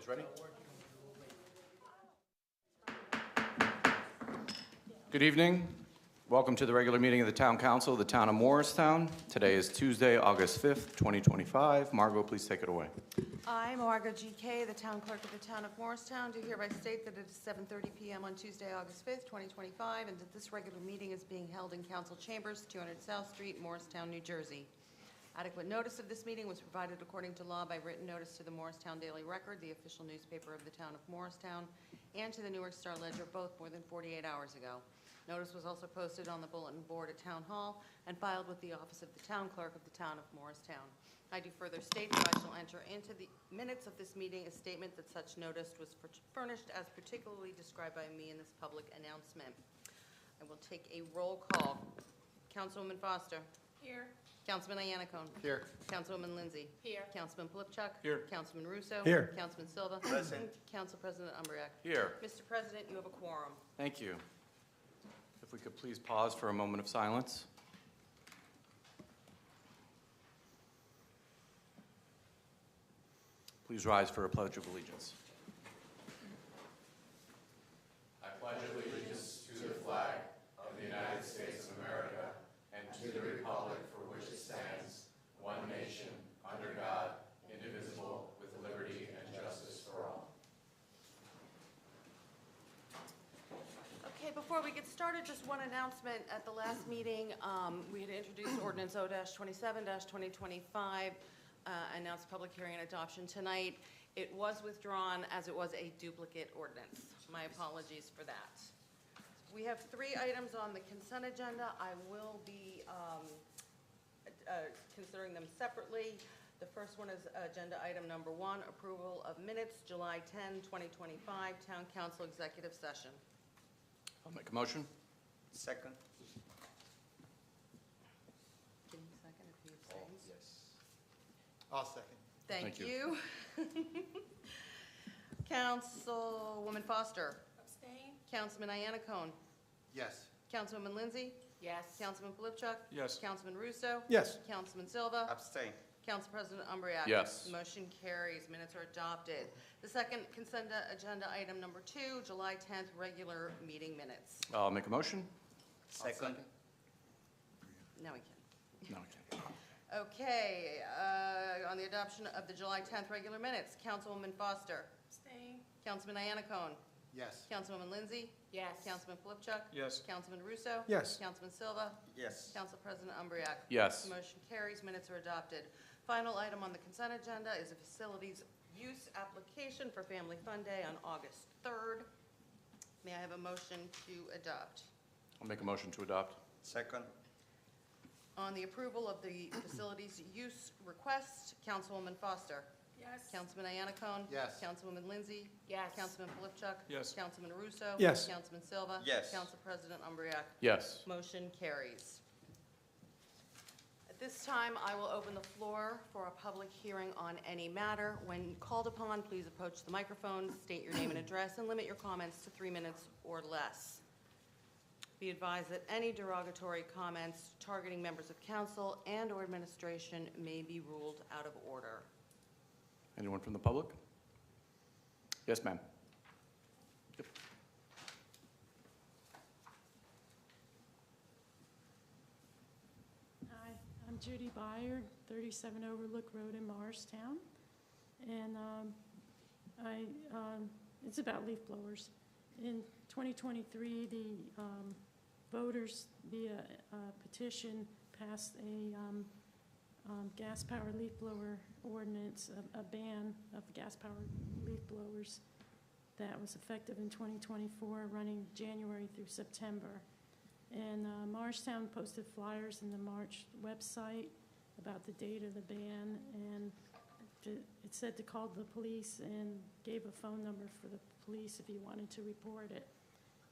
guys ready? Good evening. Welcome to the regular meeting of the Town Council of the Town of Morristown. Today is Tuesday, August 5th, 2025. Margot, please take it away. I, Margot GK, the Town Clerk of the Town of Morristown, do hereby state that it is 7:30 p.m. on Tuesday, August 5th, 2025, and that this regular meeting is being held in Council Chambers, 200 South Street, Morristown, New Jersey. Adequate notice of this meeting was provided according to law by written notice to the Morristown Daily Record, the official newspaper of the Town of Morristown, and to the Newark Star Ledger, both more than 48 hours ago. Notice was also posted on the bulletin board at Town Hall and filed with the Office of the Town Clerk of the Town of Morristown. I do further state that I shall enter into the minutes of this meeting a statement that such notice was furnished as particularly described by me in this public announcement. I will take a roll call. Councilwoman Foster. Here. Councilman Iannicone. Here. Councilwoman Lindsay. Here. Councilman Polipchuk. Here. Councilman Russo. Here. Councilman Silva. Present. Council President Umbriac. Here. Mr. President, you have a quorum. Thank you. If we could please pause for a moment of silence. Please rise for a pledge of allegiance. I pledge allegiance to the flag of the United States of America and to the republic for which it stands, one nation, under God, indivisible, with liberty and justice for all. Okay, before we get started, just one announcement. At the last meeting, we had introduced ordinance O-27-2025, announced public hearing and adoption tonight. It was withdrawn as it was a duplicate ordinance. My apologies for that. We have 3 items on the consent agenda. I will be considering them separately. The first one is agenda item number 1, approval of minutes, July 10, 2025, Town Council Executive Session. I'll make a motion. Second. Give me a second if he abstains. Yes. I'll second. Thank Thank you. Councilwoman Foster. Abstain? Councilman Iannicone. Yes. Councilwoman Lindsay. Yes. Councilman Polipchuk. Yes. Councilman Russo. Yes. Councilman Silva. Abstain. Council President Umbriac. Yes. Motion carries. Minutes are adopted. The second consent agenda item number 2, July 10th, regular meeting minutes. I'll make a motion. Second. Now we can. No, I can't. Okay, on the adoption of the July 10th regular minutes, Councilwoman Foster. Abstain? Councilman Iannicone. Yes. Councilwoman Lindsay. Yes. Councilman Polipchuk. Yes. Councilman Russo. Yes. Councilman Silva. Yes. Council President Umbriac. Yes. Motion carries. Minutes are adopted. Final item on the consent agenda is a facilities use application for Family Fun Day on August 3rd. May I have a motion to adopt? I'll make a motion to adopt. Second. On the approval of the facilities use request, Councilwoman Foster. Yes. Councilman Iannicone. Yes. Councilwoman Lindsay. Yes. Councilman Polipchuk. Yes. Councilman Russo. Yes. Councilman Silva. Yes. Council President Umbriac. Yes. Motion carries. At this time, I will open the floor for a public hearing on any matter. When called upon, please approach the microphone, state your name and address, and limit your comments to 3 minutes or less. Be advised that any derogatory comments targeting members of council and/or administration may be ruled out of order. Anyone from the public? Yes, ma'am. Yep. Hi, I'm Judy Byer, 37 Overlook Road in Morristown. And it's about leaf blowers. In 2023, the voters via petition passed a gas-powered leaf blower ordinance, a ban of gas-powered leaf blowers that was effective in 2024, running January through September. And Morristown posted flyers in the March website about the date of the ban, and it said to call the police and gave a phone number for the police if you wanted to report it.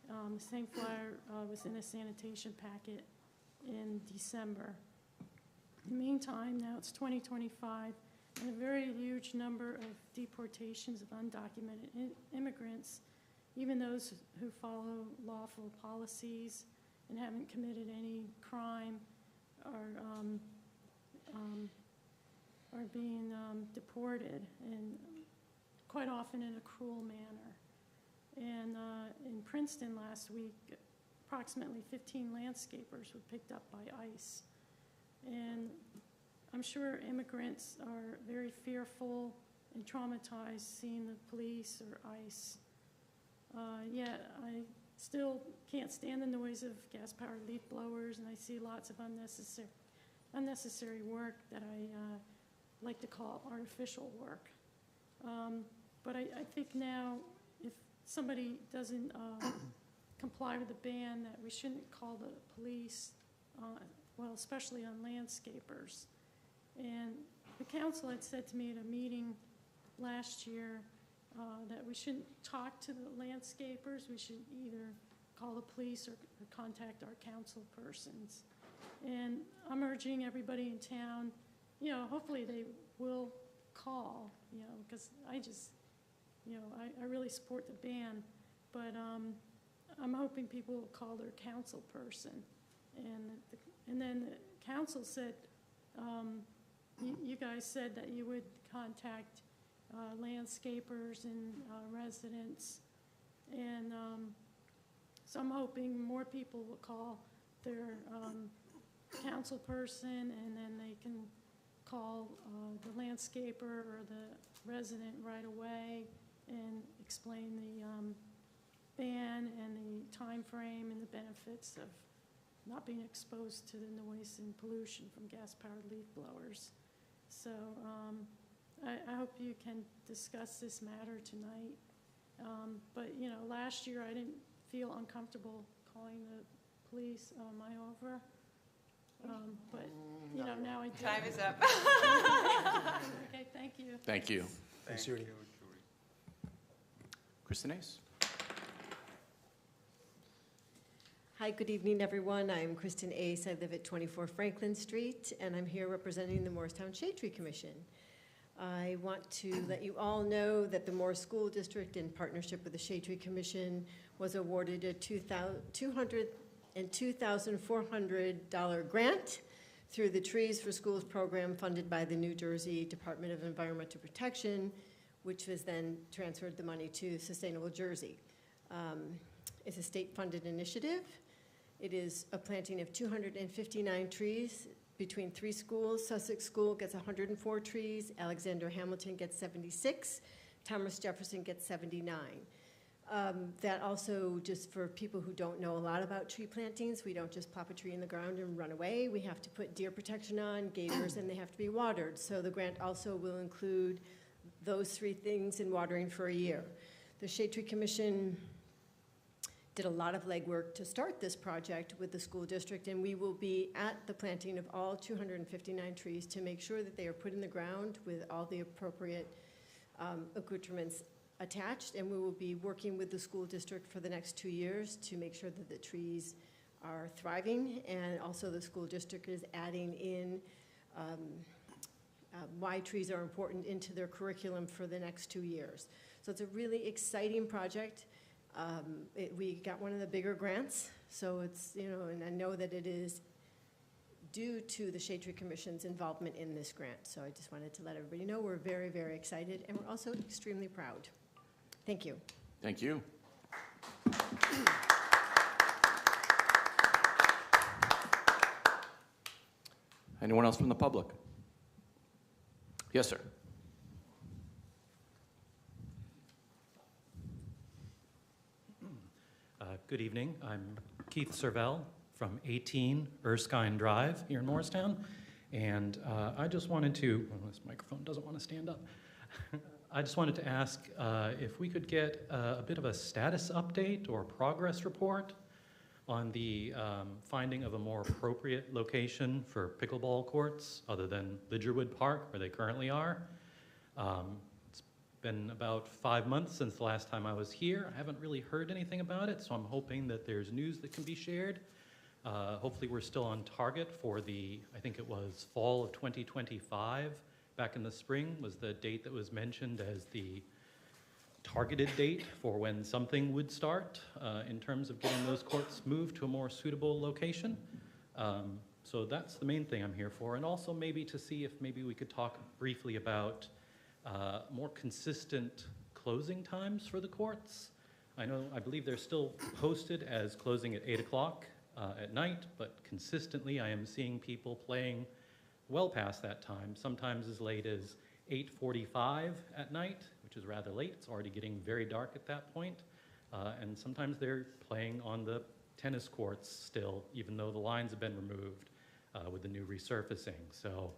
The same flyer was in a sanitation packet in December. In the meantime, now it's 2025, and a very huge number of deportations of undocumented immigrants, even those who follow lawful policies and haven't committed any crime, are being deported. And quite often in a cruel manner. And in Princeton last week, approximately 15 landscapers were picked up by ICE. And I'm sure immigrants are very fearful and traumatized seeing the police or ICE. Yet I still can't stand the noise of gas-powered leaf blowers, and I see lots of unnecessary work that I like to call artificial work. But I think now if somebody doesn't comply with the ban, that we shouldn't call the police, well, especially on landscapers. And the council had said to me at a meeting last year that we shouldn't talk to the landscapers. We should either call the police or contact our council persons. And I'm urging everybody in town, you know, hopefully they will call, you know, because I just, you know, I really support the ban, but I'm hoping people will call their council person. And then the council said, you guys said that you would contact landscapers and residents, and so I'm hoping more people will call their council person, and then they can call the landscaper or the resident right away and explain the ban and the time frame and the benefits of not being exposed to the noise and pollution from gas-powered leaf blowers. So I hope you can discuss this matter tonight. But, you know, last year I didn't feel uncomfortable calling the police on my over. But, you know, now I do. Time is up. Okay, thank you. Thank you. Thank you, Judy. Kristen Ace. Hi, good evening, everyone. I'm Kristen Ace. I live at 24 Franklin Street, and I'm here representing the Morristown Shade Tree Commission. I want to let you all know that the Morris School District, in partnership with the Shade Tree Commission, was awarded a $202,400 grant through the Trees for Schools program funded by the New Jersey Department of Environmental Protection, which was then transferred the money to Sustainable Jersey. It's a state-funded initiative. It is a planting of 259 trees between 3 schools. Sussex School gets 104 trees, Alexander Hamilton gets 76, Thomas Jefferson gets 79. That also, just for people who don't know a lot about tree plantings, we don't just plop a tree in the ground and run away. We have to put deer protection on, gators, and they have to be watered. So the grant also will include those 3 things in watering for a year. The Shade Tree Commission did a lot of legwork to start this project with the school district, and we will be at the planting of all 259 trees to make sure that they are put in the ground with all the appropriate accoutrements attached, and we will be working with the school district for the next 2 years to make sure that the trees are thriving, and also the school district is adding in why trees are important into their curriculum for the next 2 years. So it's a really exciting project. We got one of the bigger grants, so it's, you know, and I know that it is due to the Shade Tree Commission's involvement in this grant. So I just wanted to let everybody know we're very, very excited, and we're also extremely proud. Thank you. Thank you. Anyone else from the public? Yes, sir. Good evening. I'm Keith Servell from 18 Erskine Drive here in Morristown. And I just wanted to, well, this microphone doesn't want to stand up. I just wanted to ask if we could get a bit of a status update or progress report on the finding of a more appropriate location for pickleball courts other than Lidgerwood Park, where they currently are. It's been about 5 months since the last time I was here. I haven't really heard anything about it, so I'm hoping that there's news that can be shared. Hopefully we're still on target for the, I think it was fall of 2025. Back in the spring was the date that was mentioned as the targeted date for when something would start in terms of getting those courts moved to a more suitable location. So that's the main thing I'm here for. And also maybe to see if maybe we could talk briefly about more consistent closing times for the courts. I believe they're still posted as closing at 8 o'clock at night, but consistently I am seeing people playing well past that time, sometimes as late as 8:45 at night, which is rather late. It's already getting very dark at that point. And sometimes they're playing on the tennis courts still, even though the lines have been removed with the new resurfacing. So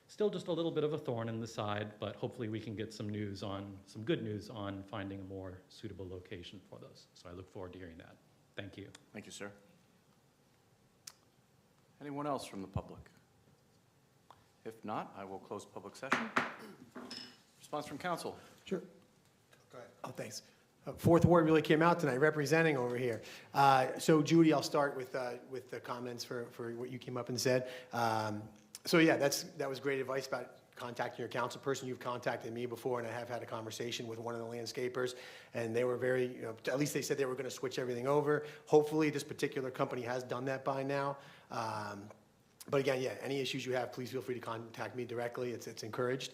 still just a little bit of a thorn in the side, but hopefully we can get some good news on finding a more suitable location for those. So I look forward to hearing that. Thank you. Thank you, sir. Anyone else from the public? If not, I will close public session. Response from council. Sure. Go ahead. Oh, thanks. Fourth Ward really came out tonight, representing over here. So Judy, I'll start with the comments for what you came up and said. So yeah, that was great advice about contacting your council person. You've contacted me before, and I have had a conversation with one of the landscapers, and they were very, at least they said they were going to switch everything over. Hopefully, this particular company has done that by now. But again, yeah, any issues you have, please feel free to contact me directly. It's encouraged.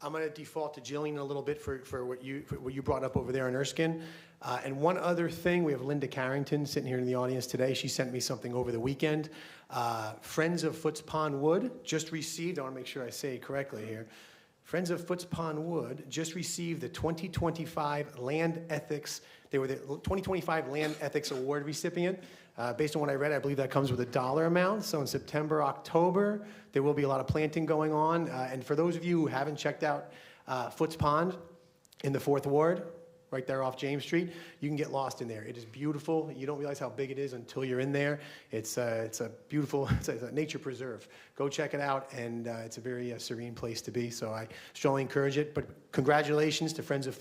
I'm going to default to Jillian a little bit for what you brought up over there in Erskine. And one other thing, we have Linda Carrington sitting here in the audience today. She sent me something over the weekend. Friends of Foots Pond Wood just received, I want to make sure I say it correctly here. Friends of Foots Pond Wood just received the 2025 Land Ethics. They were the 2025 Land Ethics Award recipient. Based on what I read, I believe that comes with a dollar amount. So in September, October, there will be a lot of planting going on. And for those of you who haven't checked out Foots Pond in the 4th Ward, right there off James Street, you can get lost in there. It is beautiful. You don't realize how big it is until you're in there. It's a beautiful, it's a nature preserve. Go check it out, and it's a very serene place to be. So I strongly encourage it. But congratulations to Friends of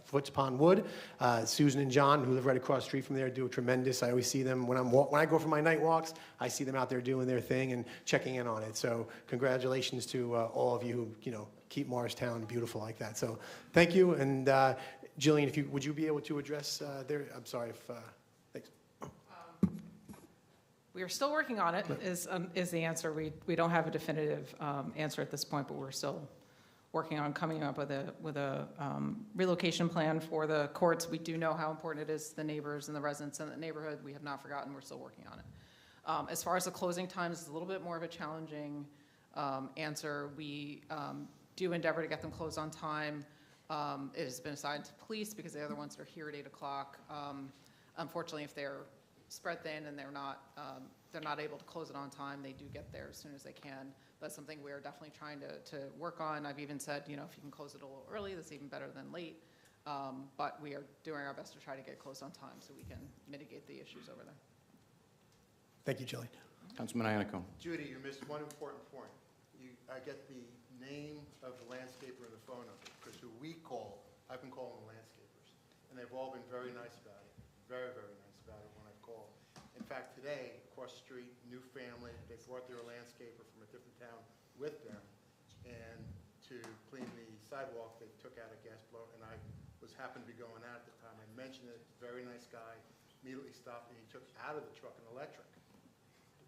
Foots Pond Wood. Susan and John, who live right across the street from there, do a tremendous. I always see them when I go for my night walks. I see them out there doing their thing and checking in on it. So congratulations to all of you who keep Morristown beautiful like that. So thank you. And Jillian, would you be able to address I'm sorry if, thanks. We are still working on it, is the answer. We don't have a definitive answer at this point, but we're still working on coming up with a relocation plan for the courts. We do know how important it is to the neighbors and the residents in the neighborhood. We have not forgotten. We're still working on it. As far as the closing times, it's a little bit more of a challenging answer. We do endeavor to get them closed on time. It has been assigned to police because they're the ones that are here at 8 o'clock. Unfortunately, if they're spread thin and they're not able to close it on time, they do get there as soon as they can. That's something we're definitely trying to work on. I've even said, if you can close it a little early, that's even better than late. But we are doing our best to try to get closed on time so we can mitigate the issues over there. Thank you, Jillian. Councilman Iannaco. Judy, you missed one important point. I get the name of the landscaper and the phone number, because who we call, I've been calling the landscapers, and they've all been very nice about it, very, very nice about it when I've called. In fact, today, across the street, new family, they brought their landscaper from a different town with them, and to clean the sidewalk, they took out a gas blower, and I happened to be going out at the time. I mentioned it, very nice guy, immediately stopped, and he took out of the truck an electric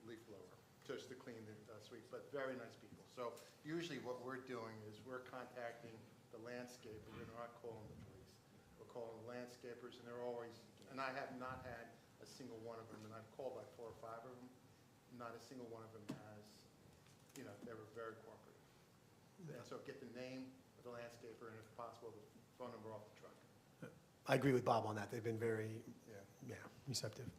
leaf blower, just to clean the streets, but very nice people. So usually what we're doing is we're contacting the landscaper. We're not calling the police. We're calling the landscapers, and they're always, and I have not had a single one of them, and I've called like 4 or 5 of them, not a single one of them has, they were very cooperative. And so get the name of the landscaper, and if possible, the phone number off the truck. I agree with Bob on that. They've been very, receptive.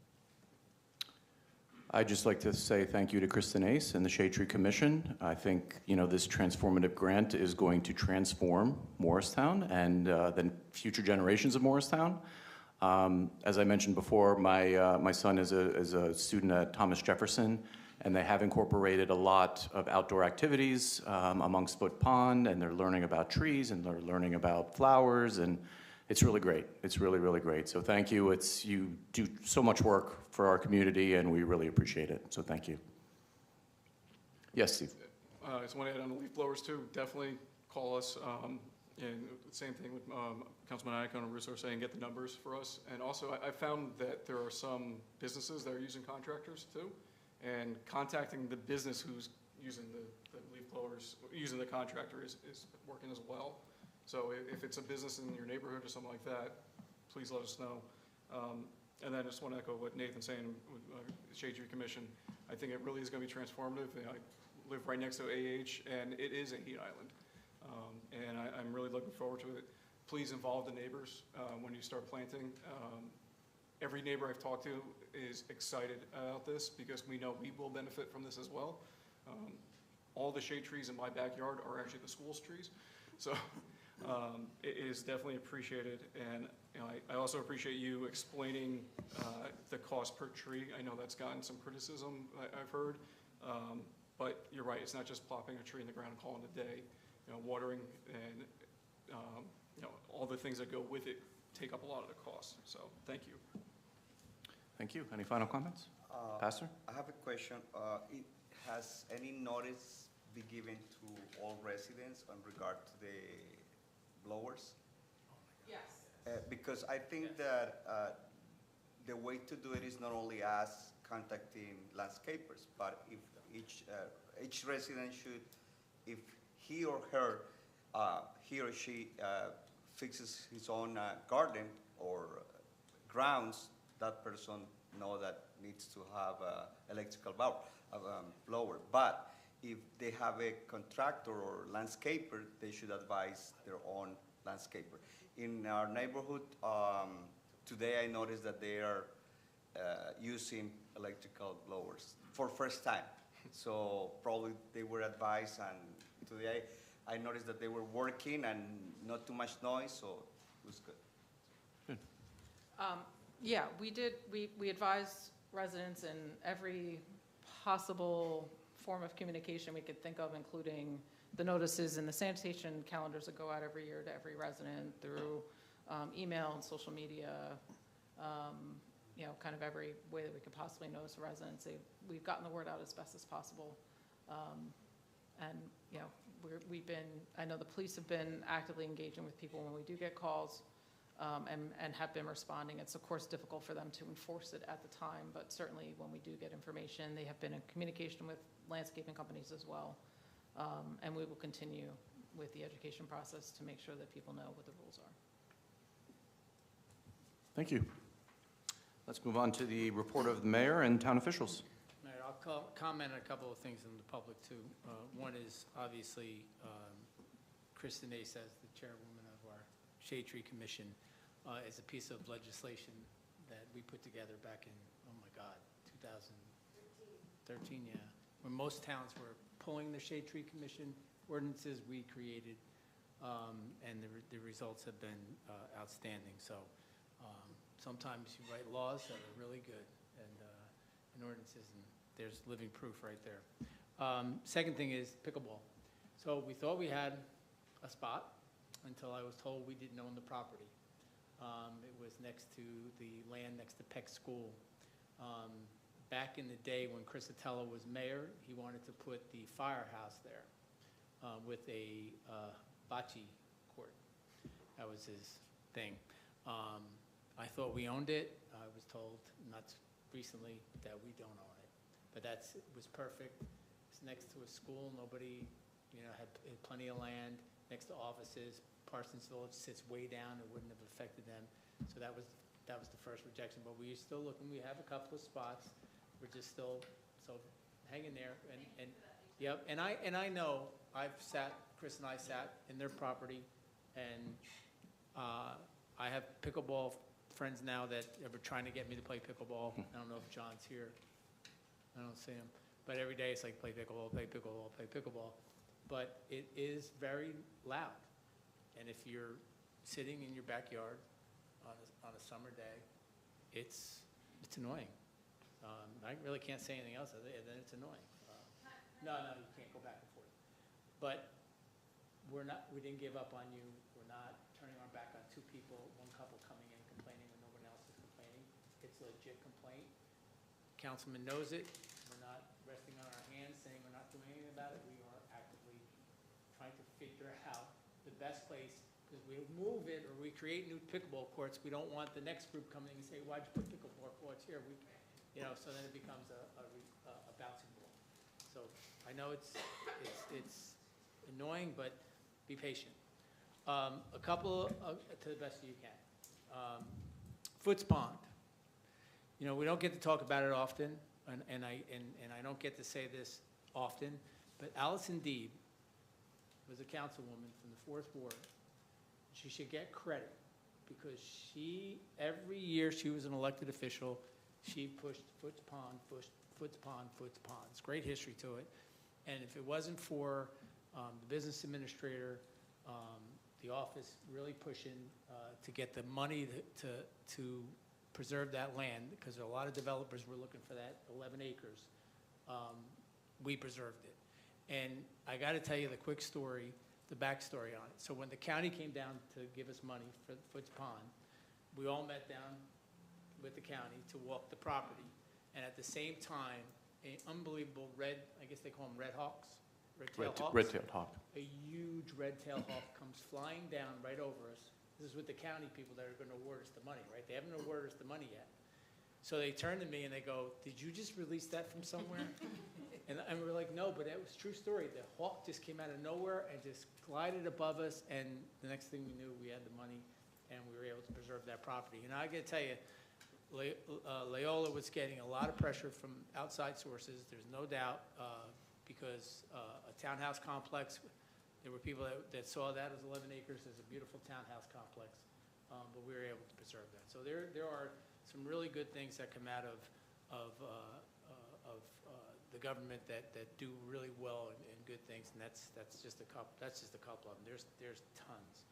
I'd just like to say thank you to Kristen Ace and the Shade Tree Commission. I think, this transformative grant is going to transform Morristown and then future generations of Morristown. As I mentioned before, my son is a student at Thomas Jefferson, and they have incorporated a lot of outdoor activities amongst Foot Pond, and they're learning about trees, and they're learning about flowers, and it's really great. It's really, really great. So thank you. You do so much work for our community, and we really appreciate it. So thank you. Yes, Steve. I just want to add on the leaf blowers too. Definitely call us. And same thing with Councilman Iannaco and Russo saying get the numbers for us. And also, I found that there are some businesses that are using contractors too, and contacting the business who's using the leaf blower blowers, using the contractor is working as well. So if it's a business in your neighborhood or something like that, please let us know. And then I just want to echo what Nathan's saying with the Shade Tree Commission. I think it really is going to be transformative. I live right next to AH, and it is a heat island. And I'm really looking forward to it. Please involve the neighbors when you start planting. Every neighbor I've talked to is excited about this because we know we will benefit from this as well. All the shade trees in my backyard are actually the school's trees. So it is definitely appreciated. And you know, I also appreciate you explaining the cost per tree. I know that's gotten some criticism I've heard. But you're right, it's not just plopping a tree in the ground and calling it a day. You know, watering and you know, all the things that go with it take up a lot of the cost. So thank you. Thank you. Any final comments? Pastor? I have a question. Has any notice be given to all residents in regard to the blowers? Yes. Because I think that the way to do it is not only us contacting landscapers, but if each resident should, if he or her, he or she fixes his own garden or grounds, that person know that needs to have an electrical blower. But if they have a contractor or landscaper, they should advise their own landscaper. In our neighborhood, today I noticed that they are using electrical blowers for first time. So probably they were advised, and today I noticed that they were working and not too much noise, so it was good. Yeah, we advised residents in every possible form of communication we could think of, including the notices and the sanitation calendars that go out every year to every resident through email and social media, you know, kind of every way that we could possibly notice residents. We've gotten the word out as best as possible. And, you know, I know the police have been actively engaging with people when we do get calls. And have been responding. It's of course difficult for them to enforce it at the time, but certainly when we do get information, they have been in communication with landscaping companies as well. And we will continue with the education process to make sure that people know what the rules are. Thank you. Let's move on to the report of the mayor and town officials. Mayor, I'll comment on a couple of things in the public too. One is obviously Kristen Ace, as the chairwoman of our Shade Tree Commission, is a piece of legislation that we put together back in, oh my God, 2013, yeah. When most towns were pulling the Shade Tree Commission ordinances we created, and the results have been outstanding. So sometimes you write laws that are really good and ordinances, and there's living proof right there. Second thing is pickleball. So we thought we had a spot until I was told we didn't own the property. It was next to the land next to Peck School. Back in the day when Chris Atella was mayor, he wanted to put the firehouse there with a bocce court. That was his thing. I thought we owned it. I was told not recently that we don't own it. But it was perfect. It's next to a school. Nobody, had plenty of land next to offices. Parsons Village sits way down. It wouldn't have affected them. So that was the first rejection. But we're still looking. We have a couple of spots. We're just still hang in there. And yep. And I know Chris and I sat in their property, and I have pickleball friends now that are trying to get me to play pickleball. I don't know if John's here. I don't see him. But every day it's like play pickleball, play pickleball, play pickleball. But it is very loud. And if you're sitting in your backyard on a summer day, it's annoying. I really can't say anything else other than it's annoying. No, you can't go back and forth. But we didn't give up on you. We're not turning our back on two people, one couple coming in complaining when no one else is complaining. It's a legit complaint. Councilman knows it. We're not resting on our hands saying we're not doing anything about it. We are actively trying to figure out the best place, because we move it or we create new pickleball courts. We don't want the next group coming in and say, why'd you put pickleball courts here? So then it becomes a bouncing ball. So I know it's annoying, but be patient. A couple, to the best of you can. Foots Pond. You know, we don't get to talk about it often, and I don't get to say this often, but Allison Deeb was a councilwoman from the 4th Ward. She should get credit because every year she was an elected official, she pushed Foots Pond, Foots Pond. It's great history to it. And if it wasn't for the business administrator, the office really pushing to get the money to preserve that land, because a lot of developers were looking for that 11 acres, we preserved it. And I got to tell you the quick story, the backstory on it. So when the county came down to give us money for Foots Pond, we all met down with the county to walk the property. And at the same time, an unbelievable I guess they call them red hawks? Red-tailed hawks? Red-tailed hawk. A huge red-tailed hawk comes flying down right over us. This is with the county people that are going to award us the money, right? They haven't awarded us the money yet. So they turn to me and they go, "Did you just release that from somewhere?" And we're like, "No, but it was a true story. The hawk just came out of nowhere and just glided above us, and the next thing we knew, we had the money, and we were able to preserve that property." And I got to tell you, Loyola was getting a lot of pressure from outside sources, there's no doubt, because a townhouse complex, there were people that saw that as 11 acres as a beautiful townhouse complex, but we were able to preserve that. So there are some really good things that come out of the government that do really well and good things, and that's just a couple. That's just a couple of them. There's tons.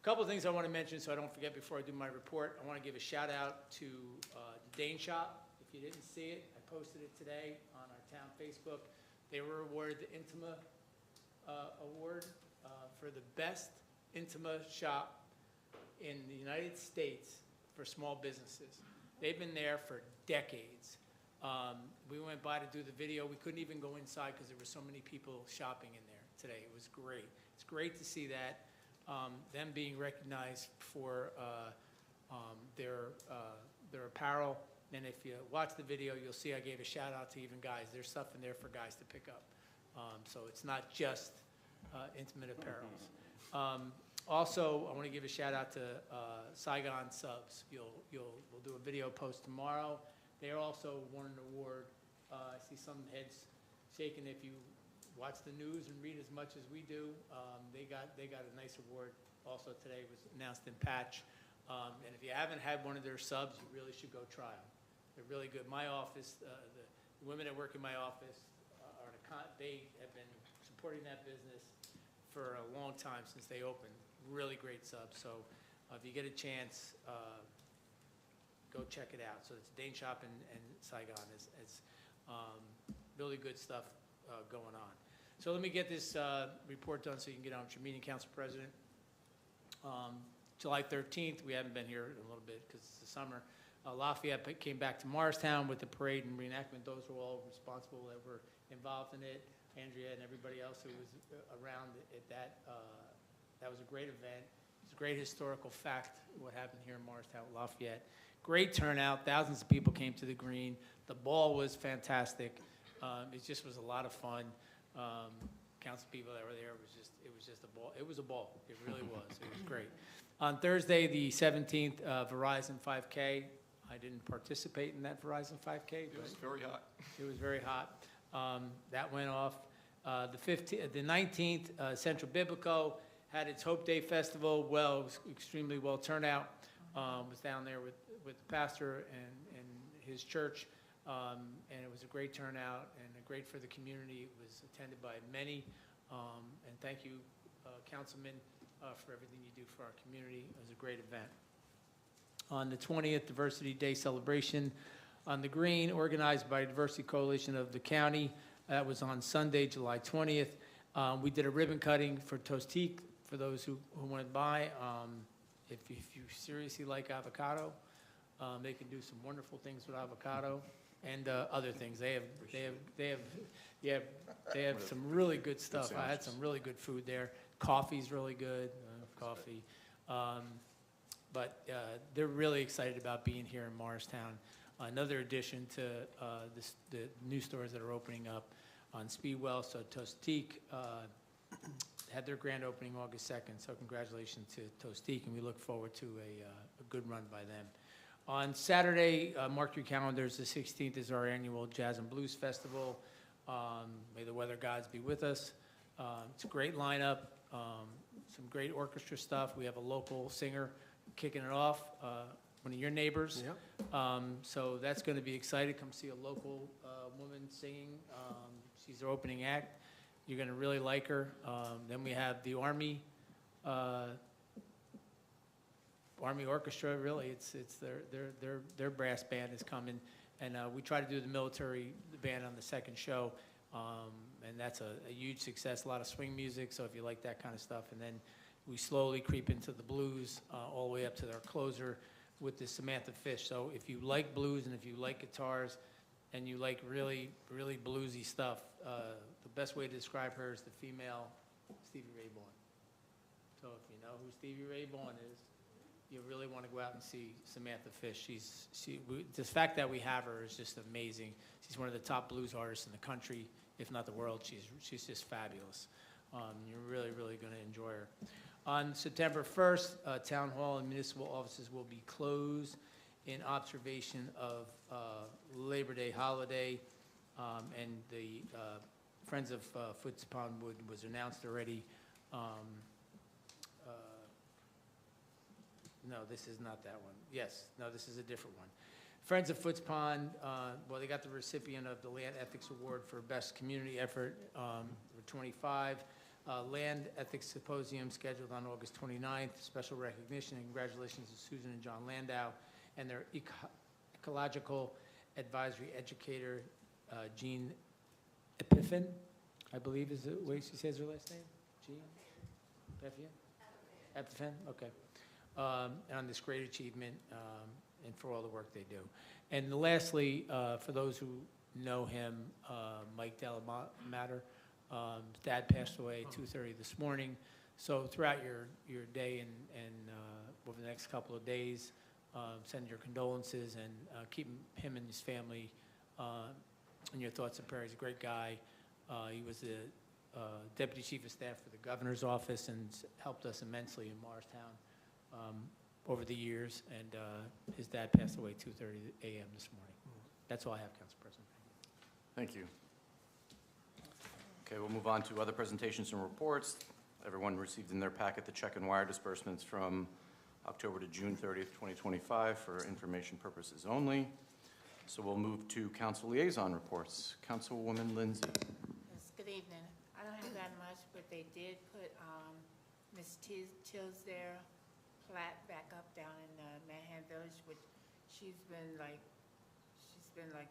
A couple of things I want to mention so I don't forget before I do my report. I want to give a shout out to the Dane Shop. If you didn't see it, I posted it today on our town Facebook. They were awarded the Intima Award for the best Intima shop in the United States for small businesses. They've been there for decades. We went by to do the video. We couldn't even go inside because there were so many people shopping in there today. It was great. It's great to see that, them being recognized for their apparel. And if you watch the video, you'll see I gave a shout out to even guys. There's stuff in there for guys to pick up. So it's not just intimate apparels. Also, I want to give a shout out to Saigon Subs. We'll do a video post tomorrow. They also won an award. I see some heads shaking. If you watch the news and read as much as we do, they got a nice award. Also today was announced in Patch. And if you haven't had one of their subs, you really should go try them. They're really good. My office, the women that work in my office, they have been supporting that business for a long time since they opened. Really great subs. So if you get a chance, go check it out. So it's Dane Shop and Saigon. It's really good stuff going on. So let me get this report done so you can get on with your meeting, Council President. July 13th, we haven't been here in a little bit because it's the summer. Lafayette came back to Morristown with the parade and reenactment. Those were all responsible that were involved in it. Andrea and everybody else who was around at that. That was a great event. It's a great historical fact what happened here in Morristown with Lafayette. Great turnout. Thousands of people came to the green. The ball was fantastic. It just was a lot of fun. Council people that were there, it was just a ball. It was a ball. It really was. It was great. On Thursday, the 17th, Verizon 5K. I didn't participate in that Verizon 5K. It was very hot. It was very hot. That went off. The 19th, Central Biblical had its Hope Day Festival. Well, it was extremely well turnout. Was down there with the pastor and his church. And it was a great turnout and great for the community. It was attended by many. And thank you, Councilman, for everything you do for our community. It was a great event. On the 20th, Diversity Day celebration on the Green, organized by Diversity Coalition of the county. That was on Sunday, July 20th. We did a ribbon cutting for Tostique for those who went by. If you seriously like avocado, they can do some wonderful things with avocado and other things. They have some really good stuff. I had some really good food there. Coffee's really good. Coffee. But they're really excited about being here in Morristown. Another addition to the new stores that are opening up on Speedwell. So Tostique, had their grand opening August 2nd, so congratulations to Tostique, and we look forward to a good run by them. On Saturday, mark your calendars, the 16th is our annual Jazz and Blues Festival. May the weather gods be with us. It's a great lineup, some great orchestra stuff. We have a local singer kicking it off, one of your neighbors. Yep. So that's going to be exciting. Come see a local woman singing. She's our opening act. You're going to really like her. Then we have the Army Orchestra. Really, it's their brass band is coming, and we try to do the military band on the second show, and that's a huge success. A lot of swing music. So if you like that kind of stuff, and then we slowly creep into the blues all the way up to their closer with the Samantha Fish. So if you like blues and if you like guitars and you like really, really bluesy stuff, the best way to describe her is the female Stevie Ray Vaughan. So if you know who Stevie Ray Vaughan is, you really want to go out and see Samantha Fish. The fact that we have her is just amazing. She's one of the top blues artists in the country, if not the world. She's just fabulous. You're really, really going to enjoy her. On September 1st, Town Hall and municipal offices will be closed in observation of Labor Day holiday, and the Friends of Foots Pond Wood was announced already. No, this is not that one. Yes, no, this is a different one. Friends of Foots Pond, well, they got the recipient of the Land Ethics Award for Best Community Effort for 25. Land Ethics Symposium scheduled on August 29th. Special recognition and congratulations to Susan and John Landau and their ecological advisory educator, Jean Epiphan, I believe is the way she says her last name? Jean Epiphan? Epiphan, okay. On this great achievement and for all the work they do. And lastly, for those who know him, Mike Delamater, his dad passed away 2:30 this morning. So throughout your day and over the next couple of days, send your condolences and keep him and his family in your thoughts and prayers. He's a great guy. He was the deputy chief of staff for the governor's office and helped us immensely in Morristown over the years. And his dad passed away 2:30 a.m. this morning. That's all I have, Council President. Thank you. Okay, we'll move on to other presentations and reports. Everyone received in their packet the check and wire disbursements from October to June 30th, 2025 for information purposes only. So we'll move to council liaison reports. Councilwoman Lindsay. Yes, good evening. I don't have that much, but they did put Ms. Tisdale Platt back up down in Manhattan Village, which she's been like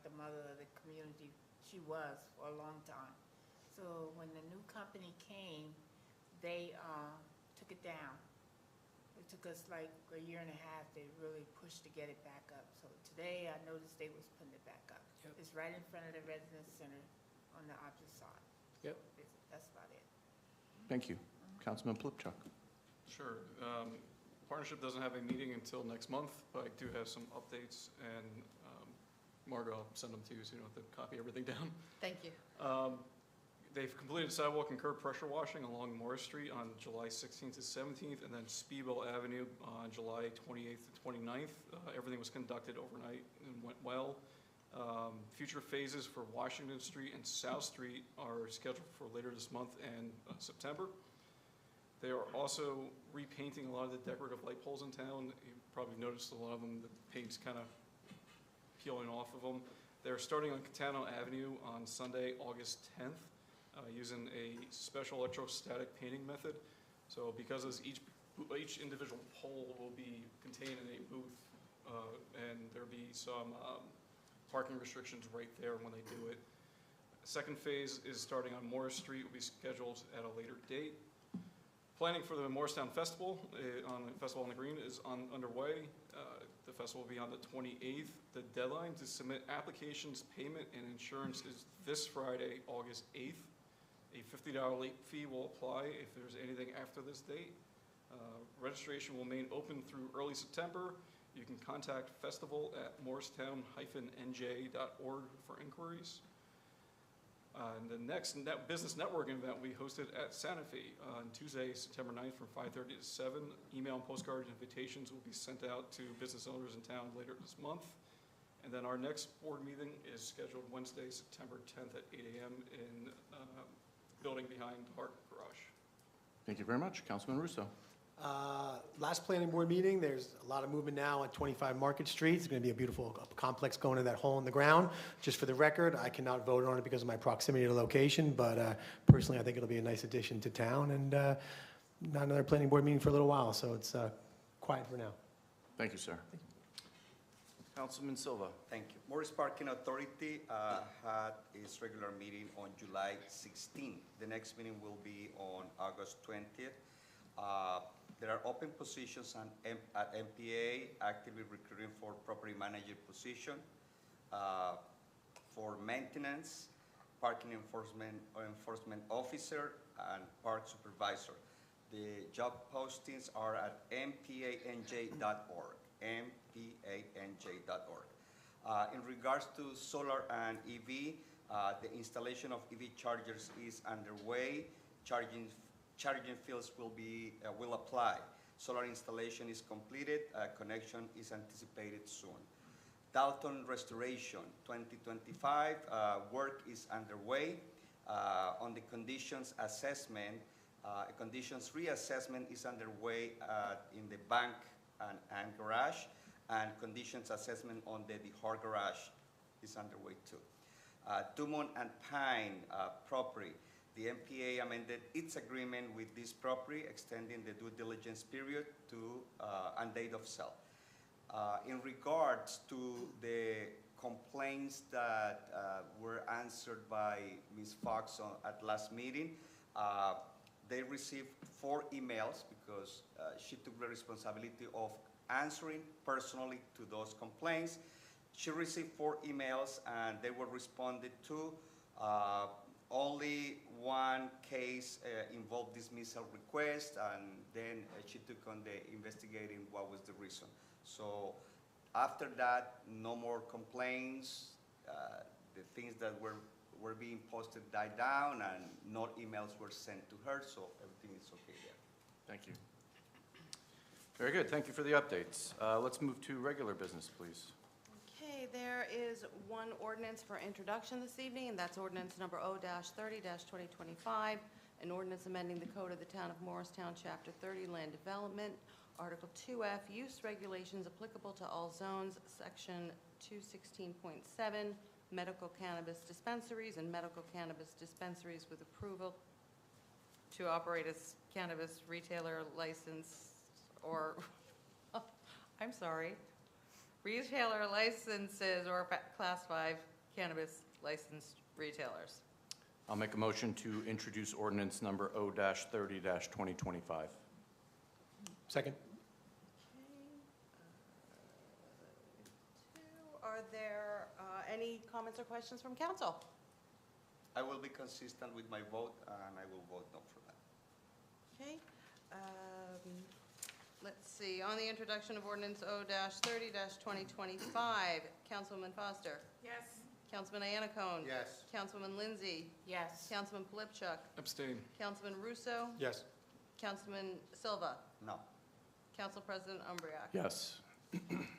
the mother of the community. She was for a long time. So when the new company came, they took it down. It took us like a year and a half. They really pushed to get it back up. So today I noticed they was putting it back up. Yep. It's right in front of the residence center on the opposite side. Yep. That's about it. Thank you. Councilman Plipchuk. Sure. Partnership doesn't have a meeting until next month, but I do have some updates, and Margo, I'll send them to you so you don't have to copy everything down. Thank you. They've completed sidewalk and curb pressure washing along Morris Street on July 16th to 17th, and then Speedwell Avenue on July 28th to 29th. Everything was conducted overnight and went well. Future phases for Washington Street and South Street are scheduled for later this month and September. They are also repainting a lot of the decorative light poles in town. You probably noticed a lot of them, the paint's kind of peeling off of them. They're starting on Catano Avenue on Sunday, August 10th, using a special electrostatic painting method. So because each individual pole will be contained in a booth, and there'll be some parking restrictions right there when they do it. Second phase is starting on Morris Street, will be scheduled at a later date. Planning for the Morristown Festival, Festival on the Green, is underway. The festival will be on the 28th. The deadline to submit applications, payment, and insurance is this Friday, August 8th. A $50 late fee will apply if there's anything after this date. Registration will remain open through early September. You can contact festival@morristown-nj.org for inquiries. And the next business networking event we hosted at Santa Fe on Tuesday, September 9th from 5:30 to 7. Email and postcard invitations will be sent out to business owners in town later this month. And then our next board meeting is scheduled Wednesday, September 10th at 8 a.m. in building behind Hart Garage. Thank you very much. Councilman Russo. Last planning board meeting, there's a lot of movement now on 25 Market Street. It's going to be a beautiful complex going to that hole in the ground. Just for the record, I cannot vote on it because of my proximity to the location, but personally, I think it'll be a nice addition to town, and not another planning board meeting for a little while, so it's quiet for now. Thank you, sir. Councilman Silva. Thank you. Morris Parking Authority had its regular meeting on July 16th. The next meeting will be on August 20th. There are open positions at MPA, actively recruiting for property manager position, for maintenance, parking enforcement officer, and park supervisor. The job postings are at mpanj.org, mpanj.org. In regards to solar and EV, the installation of EV chargers is underway. Charging fields will apply. Solar installation is completed. Connection is anticipated soon. Dalton Restoration 2025 work is underway. On the conditions assessment, a conditions reassessment is underway in the bank and garage, and conditions assessment on the Hart garage is underway too. Dumont and Pine property. The MPA amended its agreement with this property, extending the due diligence period to and date of sale. In regards to the complaints that were answered by Ms. Fox at last meeting, they received 4 emails because she took the responsibility of answering personally to those complaints. She received 4 emails and they were responded to. Only one case involved dismissal request, and then she took on the investigating what was the reason. So after that, no more complaints. The things that were being posted died down, and no emails were sent to her, so everything is okay there. Thank you. Very good. Thank you for the updates. Let's move to regular business, please. Okay, there is one ordinance for introduction this evening, and that's ordinance number O-30-2025, an ordinance amending the code of the town of Morristown, Chapter 30, Land Development, Article 2F, Use Regulations applicable to all zones, Section 216.7, Medical Cannabis Dispensaries and Medical Cannabis Dispensaries with approval to operate as cannabis retailer license or, I'm sorry, retailer licenses or Class 5 cannabis licensed retailers. I'll make a motion to introduce ordinance number O-30-2025. Second. Are there any comments or questions from council? I will be consistent with my vote, and I will vote no for that. Okay. Let's see, on the introduction of ordinance O-30-2025, Councilwoman Foster. Yes. Councilman Iannacone. Yes. Councilwoman Lindsay. Yes. Councilman Polypchuk. Abstain. Councilman Russo. Yes. Councilman Silva. No. Council President Umbreak. Yes.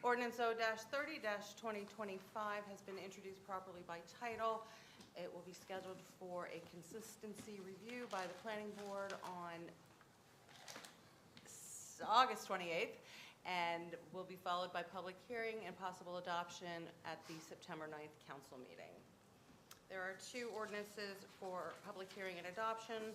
Ordinance O-30-2025 has been introduced properly by title. It will be scheduled for a consistency review by the planning board on August 28th, and will be followed by public hearing and possible adoption at the September 9th council meeting. There are 2 ordinances for public hearing and adoption.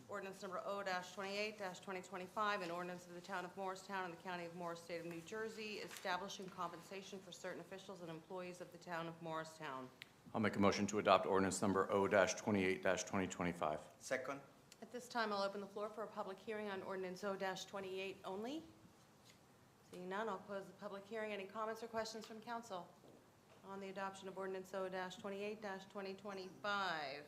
Ordinance number O-28-2025, an ordinance of the town of Morristown and the county of Morris, state of New Jersey, establishing compensation for certain officials and employees of the town of Morristown. I'll make a motion to adopt ordinance number O-28-2025. Second? At this time, I'll open the floor for a public hearing on ordinance O-28 only. Seeing none, I'll close the public hearing. Any comments or questions from council on the adoption of ordinance O-28-2025?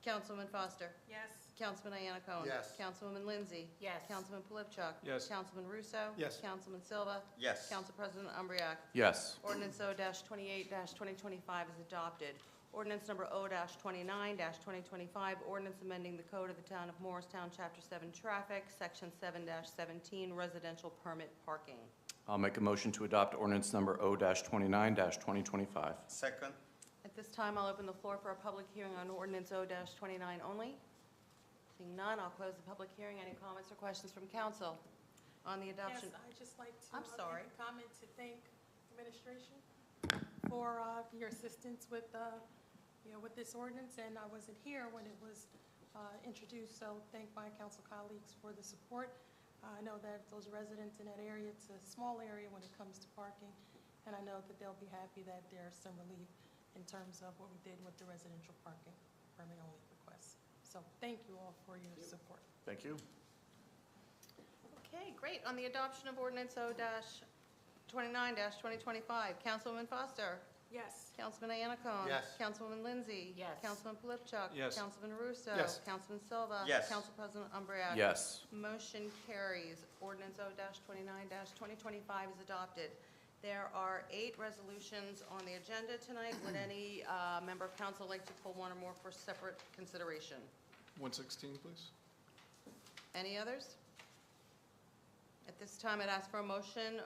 Councilwoman Foster. Yes. Councilman Iannacone. Yes. Councilwoman Lindsay. Yes. Councilman Polypchuk. Yes. Councilman Russo. Yes. Councilman Silva. Yes. Council President Umbreak. Yes. Ordinance O-28-2025 is adopted. Ordinance number O-29-2025, ordinance amending the code of the town of Morristown, Chapter 7 Traffic, Section 7-17, residential permit parking. I'll make a motion to adopt ordinance number O-29-2025. Second? At this time, I'll open the floor for a public hearing on ordinance O-29 only. Seeing none, I'll close the public hearing. Any comments or questions from council on the adoption? Yes, I'd just like to. I'm sorry. Take a comment to thank administration for your assistance with, with this ordinance, and I wasn't here when it was introduced, so thank my council colleagues for the support. I know that those residents in that area, it's a small area when it comes to parking, and I know that they'll be happy that there's some relief in terms of what we did with the residential parking permit-only requests. So thank you all for your support. Thank you. Okay, great. On the adoption of ordinance O-29-2025, Councilwoman Foster. Yes. Councilman Anacone. Yes. Councilwoman Lindsay. Yes. Councilman Polypchuk. Yes. Councilman Russo. Yes. Councilman Silva. Yes. Council President Umbreak. Yes. Motion carries. Ordinance O-29-2025 is adopted. There are 8 resolutions on the agenda tonight. Would any member of council like to pull one or more for separate consideration? 116, please. Any others? At this time, I'd ask for a motion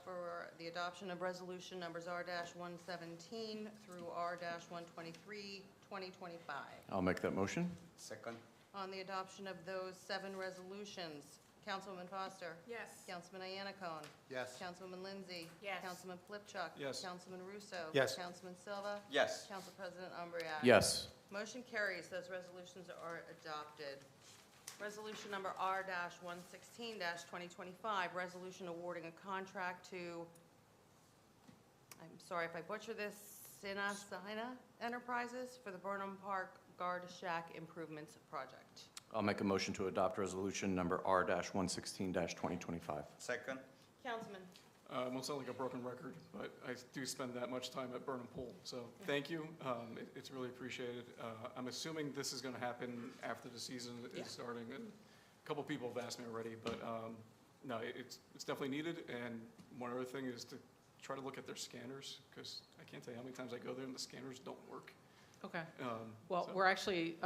for the adoption of resolution numbers R-117 through R-123, 2025. I'll make that motion. Second? On the adoption of those 7 resolutions, Councilwoman Foster. Yes. Councilman Anacone. Yes. Councilwoman Lindsay. Yes. Councilman Polypchuk. Yes. Councilman Russo. Yes. Councilman Silva. Yes. Council President Umbreak. Yes. Motion carries. Those resolutions are adopted. Resolution number R-116-2025, resolution awarding a contract to, I'm sorry if I butcher this, Sinasina Enterprises for the Burnham Park Guard Shack Improvements Project. I'll make a motion to adopt resolution number R-116-2025. Second? Councilman. It won't sound like a broken record, but I do spend that much time at Burnham Pool, so thank you. It's really appreciated. I'm assuming this is going to happen after the season Yeah. is starting, and a couple people have asked me already, but no, it's definitely needed, and one other thing is to try to look at their scanners, because I can't tell you how many times I go there and the scanners don't work. Okay. Well, So- we're actually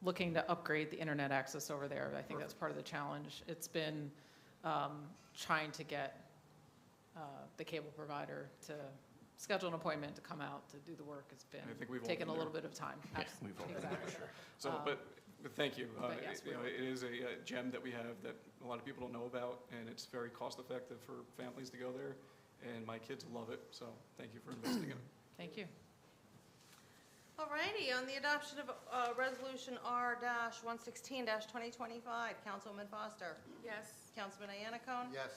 looking to upgrade the internet access over there. I think that's part of the challenge. It's been trying to get the cable provider to schedule an appointment to come out to do the work. It's been I think we've all taking a been little there. bit of time. Yeah, we've all been there, Exactly. sure. So, but thank you. but yes, You know, we it is a gem that we have that a lot of people don't know about, and it's very cost-effective for families to go there, and my kids love it, so thank you for investing in it. Thank you. All righty, on the adoption of resolution R-116-2025, Councilwoman Foster. Yes. Councilman Anacone. Yes.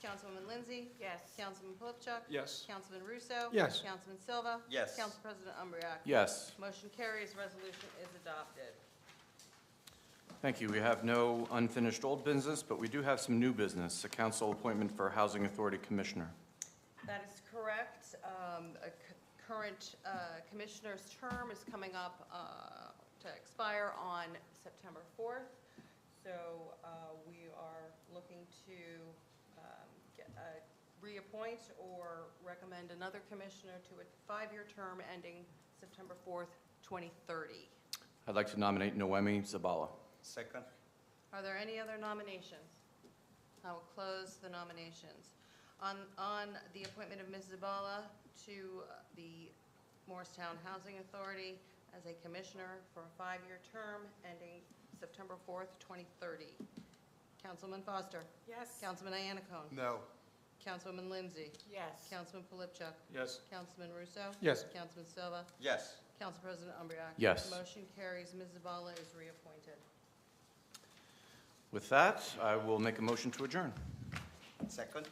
Councilwoman Lindsay. Yes. Councilman Polypchuk. Yes. Councilman Russo. Yes. Councilman Silva. Yes. Council President Umbreak. Yes. Motion carries, resolution is adopted. Thank you. We have no unfinished old business, but we do have some new business, a council appointment for Housing Authority Commissioner. That is correct. A current commissioner's term is coming up to expire on September 4th. So we are looking to reappoint or recommend another commissioner to a 5-year term ending September 4th, 2030. I'd like to nominate Noemi Zabala. Second? Are there any other nominations? I will close the nominations. On the appointment of Ms. Zabala to the Morristown Housing Authority as a commissioner for a 5-year term ending September 4th, 2030. Councilman Foster. Yes. Councilman Anacone. No. Councilwoman Lindsay. Yes. Councilman Polypchuk. Yes. Councilman Russo. Yes. Councilman Silva. Yes. Council President Umbreak. Yes. Motion carries. Ms. Zabala is reappointed. With that, I will make a motion to adjourn. Second?